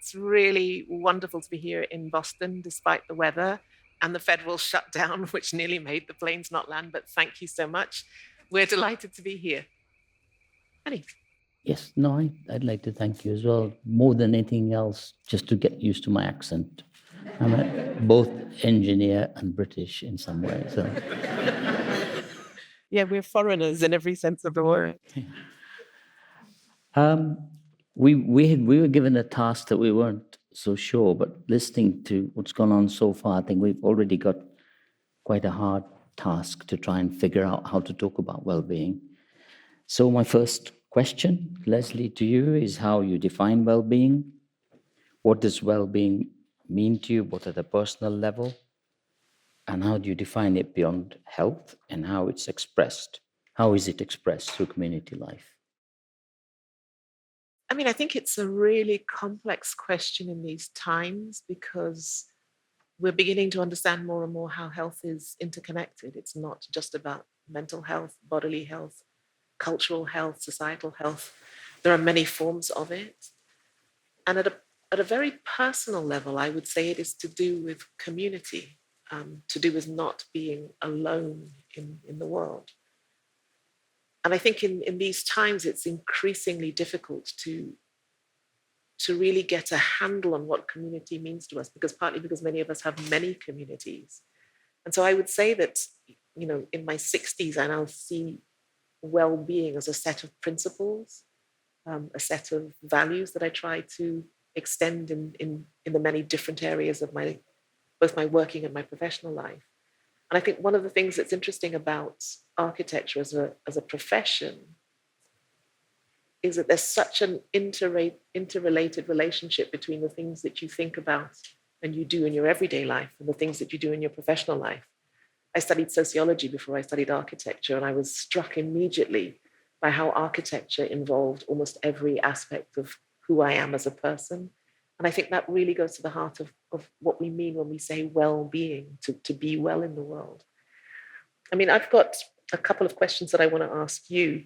It's really wonderful to be here in Boston, despite the weather and the federal shutdown, which nearly made the planes not land. But thank you so much. We're delighted to be here. Hanif. Yes, no, I'd like to thank you as well, more than anything else, just to get used to my accent. I'm both engineer and British in some way. So. Yeah, we're foreigners in every sense of the word. We were given a task that we weren't so sure, but listening to what's gone on so far, I think we've already got quite a hard task to try and figure out how to talk about well-being. So my first question, Lesley, to you is how you define well-being. What does well-being mean to you, both at a personal level, and how do you define it beyond health, and how it's expressed? How is it expressed through community life? I mean, I think it's a really complex question in these times because we're beginning to understand more and more how health is interconnected. It's not just about mental health, bodily health, cultural health, societal health. There are many forms of it. And at a very personal level, I would say it is to do with community, to do with not being alone in the world. And I think in these times, it's increasingly difficult to really get a handle on what community means to us, partly because many of us have many communities. And so I would say that, in my 60s, I now see well-being as a set of principles, a set of values that I try to extend in the many different areas of both my working and my professional life. And I think one of the things that's interesting about architecture as a profession is that there's such an interrelated relationship between the things that you think about and you do in your everyday life and the things that you do in your professional life. I studied sociology before I studied architecture, and I was struck immediately by how architecture involved almost every aspect of who I am as a person. And I think that really goes to the heart of what we mean when we say well-being, to be well in the world. I mean, I've got a couple of questions that I want to ask you.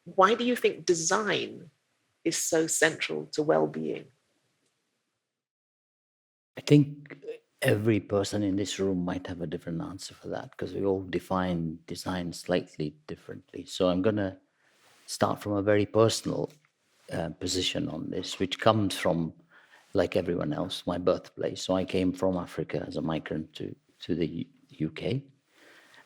Why do you think design is so central to well-being? I think every person in this room might have a different answer for that, because we all define design slightly differently. So I'm going to start from a very personal position on this, which comes from, like everyone else, my birthplace. So I came from Africa as a migrant to the UK.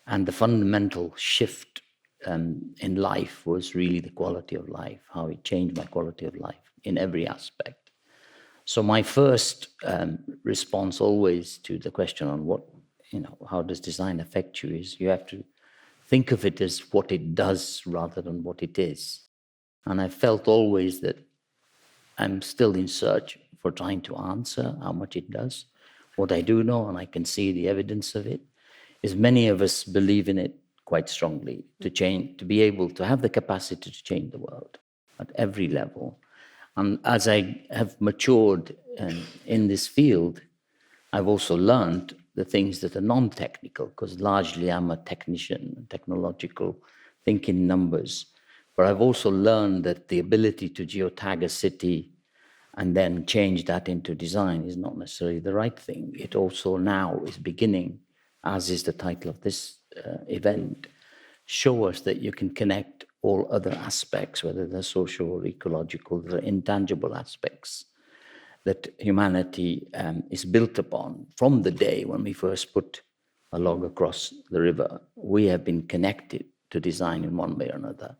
And the fundamental shift in life was really the quality of life, how it changed my quality of life in every aspect. So my first response always to the question on how does design affect you is you have to think of it as what it does rather than what it is. And I felt always that I'm still in search for trying to answer how much it does. What I do know, and I can see the evidence of it, is many of us believe in it quite strongly, to be able to have the capacity to change the world at every level. And as I have matured in this field, I've also learned the things that are non-technical, because largely I'm a technician, technological, thinking numbers. But I've also learned that the ability to geotag a city and then change that into design is not necessarily the right thing. It also now is beginning, as is the title of this event, show us that you can connect all other aspects, whether they're social or ecological, the intangible aspects that humanity is built upon. From the day when we first put a log across the river, we have been connected to design in one way or another.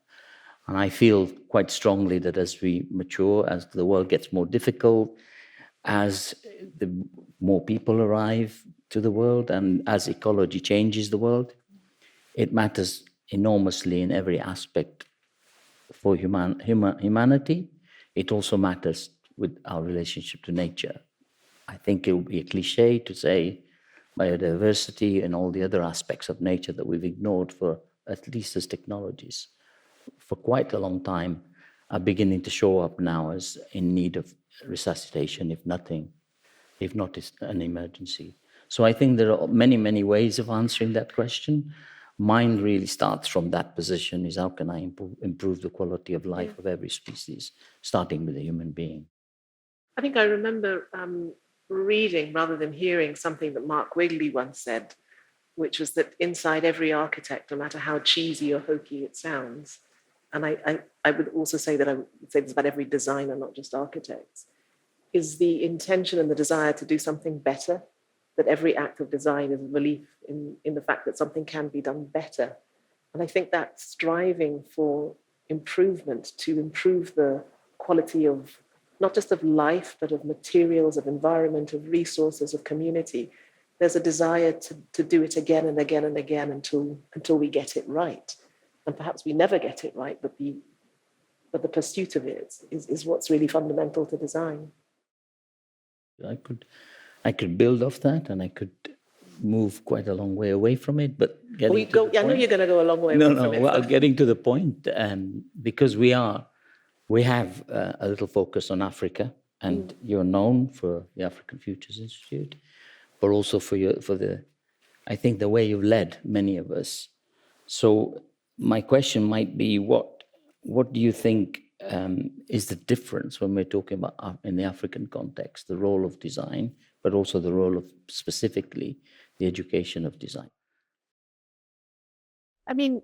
And I feel quite strongly that as we mature, as the world gets more difficult, as the more people arrive to the world, and as ecology changes the world, it matters enormously in every aspect for humanity. It also matters with our relationship to nature. I think it would be a cliche to say biodiversity and all the other aspects of nature that we've ignored for at least as technologies for quite a long time are beginning to show up now as in need of resuscitation, if not it's an emergency. So I think there are many, many ways of answering that question. mind really starts from that position, is how can I improve the quality of life of every species, starting with a human being. I think I remember reading rather than hearing something that Mark Wigley once said, which was that inside every architect, no matter how cheesy or hokey it sounds, and I would also say that I would say this about every designer, not just architects, is the intention and the desire to do something better, that every act of design is a belief in the fact that something can be done better. And I think that striving for improvement, to improve the quality of not just of life, but of materials, of environment, of resources, of community, there's a desire to do it again and again and again until we get it right. And perhaps we never get it right, but the pursuit of it is what's really fundamental to design. I could build off that, and I could move quite a long way away from it. But I know you're going to go a long way away from it. Well, getting to the point, because we have a little focus on Africa, and you're known for the African Futures Institute, but also for I think the way you've led many of us. So my question might be, what do you think is the difference when we're talking about in the African context, the role of design, but also the role of specifically the education of design? I mean,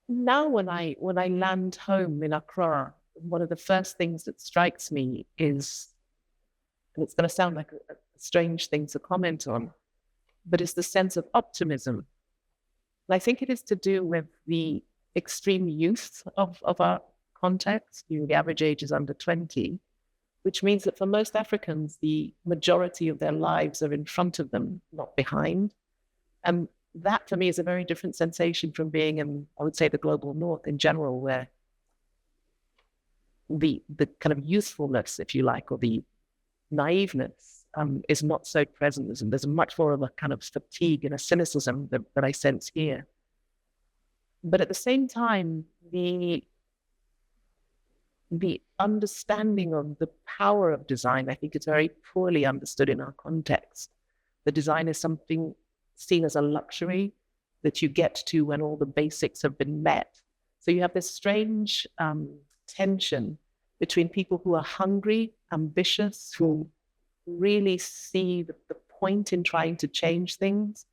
now when I land home in Accra, one of the first things that strikes me is, and it's going to sound like a strange thing to comment on, but it's the sense of optimism. And I think it is to do with the extreme youth of our context. The average age is under 20, which means that for most Africans, the majority of their lives are in front of them, not behind. And that for me is a very different sensation from being in, I would say, the global north in general, where the kind of youthfulness, if you like, or the naiveness is not so present. There's much more of a kind of fatigue and a cynicism that I sense here. But at the same time, the understanding of the power of design, I think, is very poorly understood in our context. The design is something seen as a luxury that you get to when all the basics have been met. So you have this strange tension between people who are hungry, ambitious, who really see the point in trying to change things,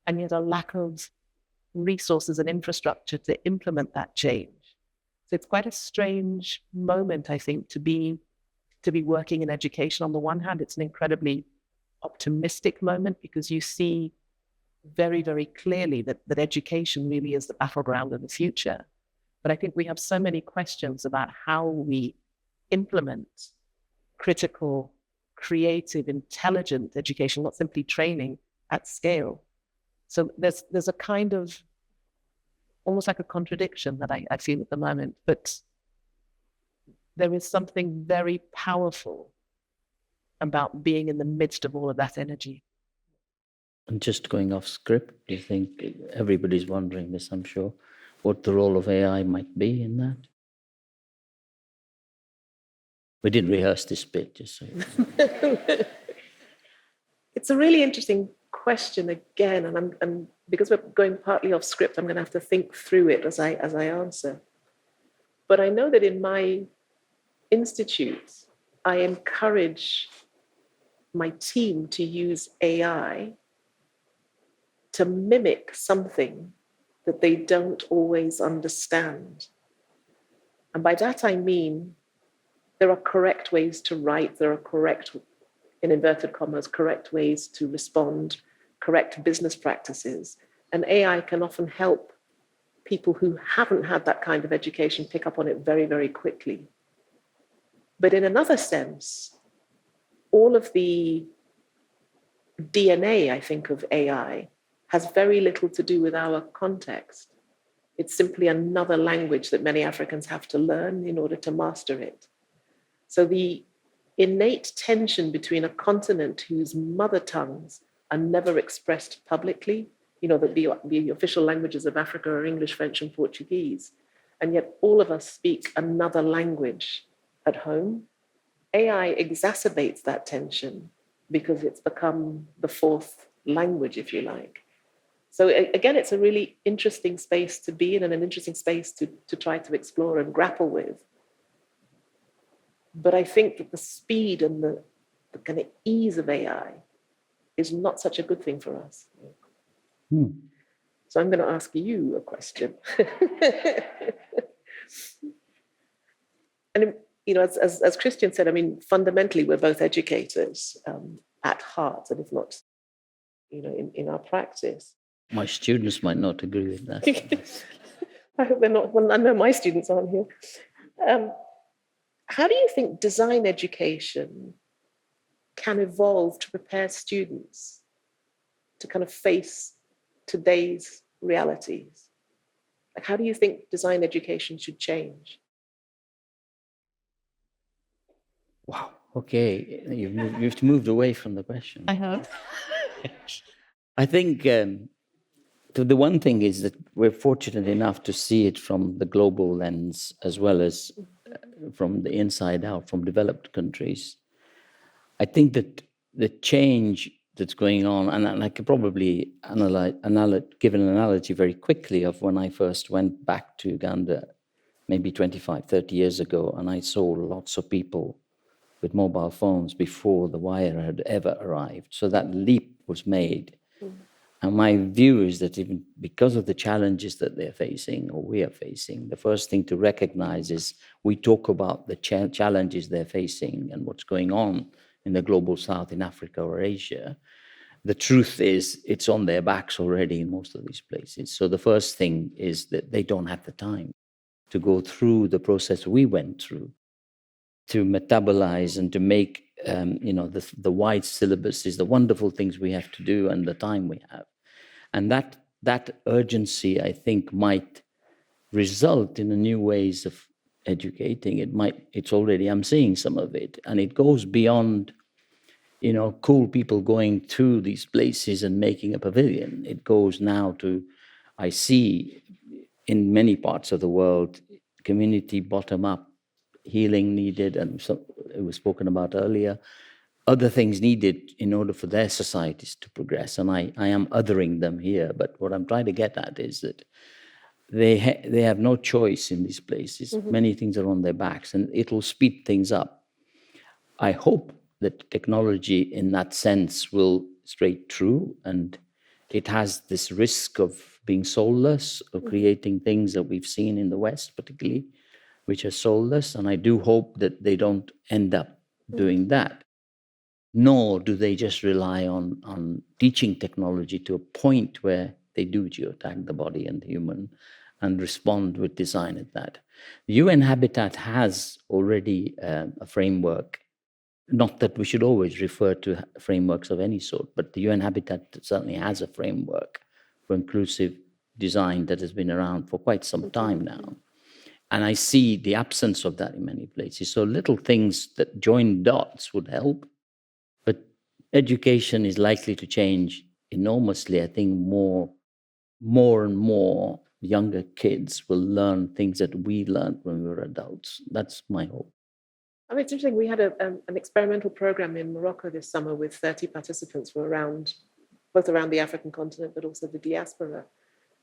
and yet a lack of resources and infrastructure to implement that change. So it's quite a strange moment, I think, to be working in education. On the one hand, it's an incredibly optimistic moment because you see very, very clearly that education really is the battleground of the future. But I think we have so many questions about how we implement critical, creative, intelligent education, not simply training, at scale. So there's a kind of almost like a contradiction that I feel at the moment, but there is something very powerful about being in the midst of all of that energy. And just going off script, do you think everybody's wondering this, I'm sure, what the role of AI might be in that? We did rehearse this bit, just so you know. It's a really interesting question again, and because we're going partly off script, I'm going to have to think through it as I answer. But I know that in my institute, I encourage my team to use AI to mimic something that they don't always understand. And by that I mean there are correct ways to write, there are correct, in inverted commas, correct ways to respond, correct business practices. And AI can often help people who haven't had that kind of education pick up on it very, very quickly. But in another sense, all of the DNA, I think, of AI has very little to do with our context. It's simply another language that many Africans have to learn in order to master it. So the innate tension between a continent whose mother tongues are never expressed publicly, the official languages of Africa are English, French, and Portuguese, and yet all of us speak another language at home. AI exacerbates that tension because it's become the fourth language, if you like. So again, it's a really interesting space to be in and an interesting space to try to explore and grapple with. But I think that the speed and the kind of ease of AI is not such a good thing for us. So I'm going to ask you a question. And, you know, as Christian said, I mean, fundamentally, we're both educators at heart, and if not, you know, in our practice. My students might not agree with that. I hope they're not. Well, I know my students aren't here. How do you think design education can evolve to prepare students to kind of face today's realities? Like, how do you think design education should change? Wow. Okay, you've moved away from the question. I hope. I think the one thing is that we're fortunate enough to see it from the global lens as well as from the inside out, from developed countries. I think that the change that's going on, and I could probably give an analogy very quickly of when I first went back to Uganda, maybe 25, 30 years ago, and I saw lots of people with mobile phones before the wire had ever arrived. So that leap was made. And my view is that even because of the challenges that they're facing or we are facing, the first thing to recognize is we talk about the challenges they're facing and what's going on in the global south, in Africa or Asia. The truth is it's on their backs already in most of these places. So the first thing is that they don't have the time to go through the process we went through, to metabolize and to make the wide syllabus is the wonderful things we have to do and the time we have. And that urgency, I think, might result in a new ways of educating. It's already, I'm seeing some of it. And it goes beyond, cool people going to these places and making a pavilion. It goes now to, I see in many parts of the world, community bottom-up healing needed, and so it was spoken about earlier, other things needed in order for their societies to progress. And I am othering them here, but what I'm trying to get at is that they have no choice in these places. Mm-hmm. Many things are on their backs, and it will speed things up. I hope that technology in that sense will straight through, and it has this risk of being soulless, of creating things that we've seen in the West particularly, which are soulless, and I do hope that they don't end up doing that. Nor do they just rely on teaching technology to a point where they do geotag the body and the human and respond with design at that. The UN Habitat has already a framework, not that we should always refer to frameworks of any sort, but the UN Habitat certainly has a framework for inclusive design that has been around for quite some time now. And I see the absence of that in many places. So little things that join dots would help. But education is likely to change enormously. I think more and more younger kids will learn things that we learned when we were adults. That's my hope. I mean, it's interesting. We had an experimental program in Morocco this summer with 30 participants who were both around the African continent, but also the diaspora.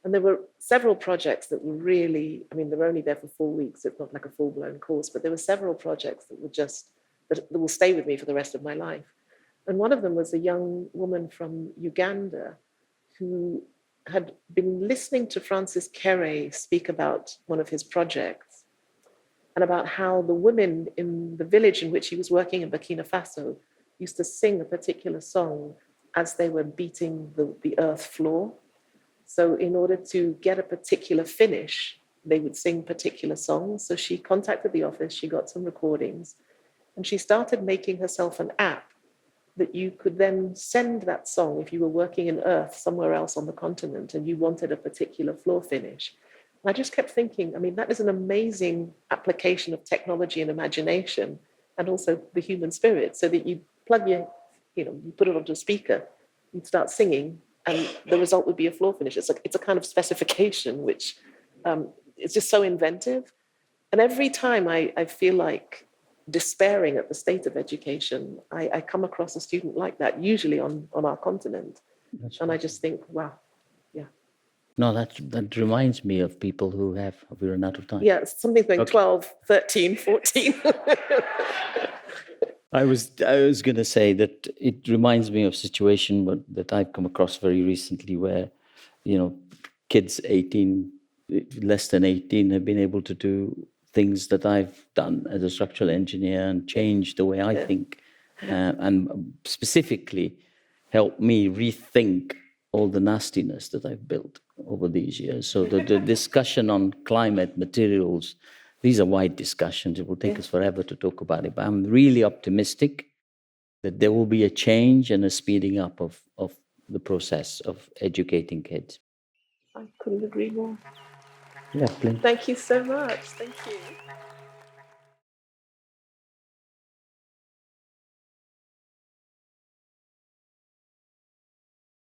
And there were several projects that were really, I mean, they were only there for 4 weeks. It's not like a full-blown course, but there were several projects that that will stay with me for the rest of my life. And one of them was a young woman from Uganda who had been listening to Francis Kere speak about one of his projects and about how the women in the village in which he was working in Burkina Faso used to sing a particular song as they were beating the earth floor. So in order to get a particular finish, they would sing particular songs. So she contacted the office, she got some recordings, and she started making herself an app that you could then send that song if you were working in earth somewhere else on the continent and you wanted a particular floor finish. And I just kept thinking, I mean, that is an amazing application of technology and imagination and also the human spirit, so that you you put it onto a speaker, you'd start singing, and the result would be a floor finish. It's a kind of specification which is just so inventive. And every time I feel like despairing at the state of education, I come across a student like that, usually on our continent. And I just think, wow, yeah. No, that reminds me of people who have. We run out of time. Yeah, something like Okay. 12, 13, 14. I was going to say that it reminds me of a situation that I've come across very recently, where, kids 18, less than 18, have been able to do things that I've done as a structural engineer and change the way I think, and specifically help me rethink all the nastiness that I've built over these years. So the discussion on climate, materials, these are wide discussions. It will take us forever to talk about it, but I'm really optimistic that there will be a change and a speeding up of the process of educating kids. I couldn't agree more. Yeah, plenty. Thank you so much. Thank you.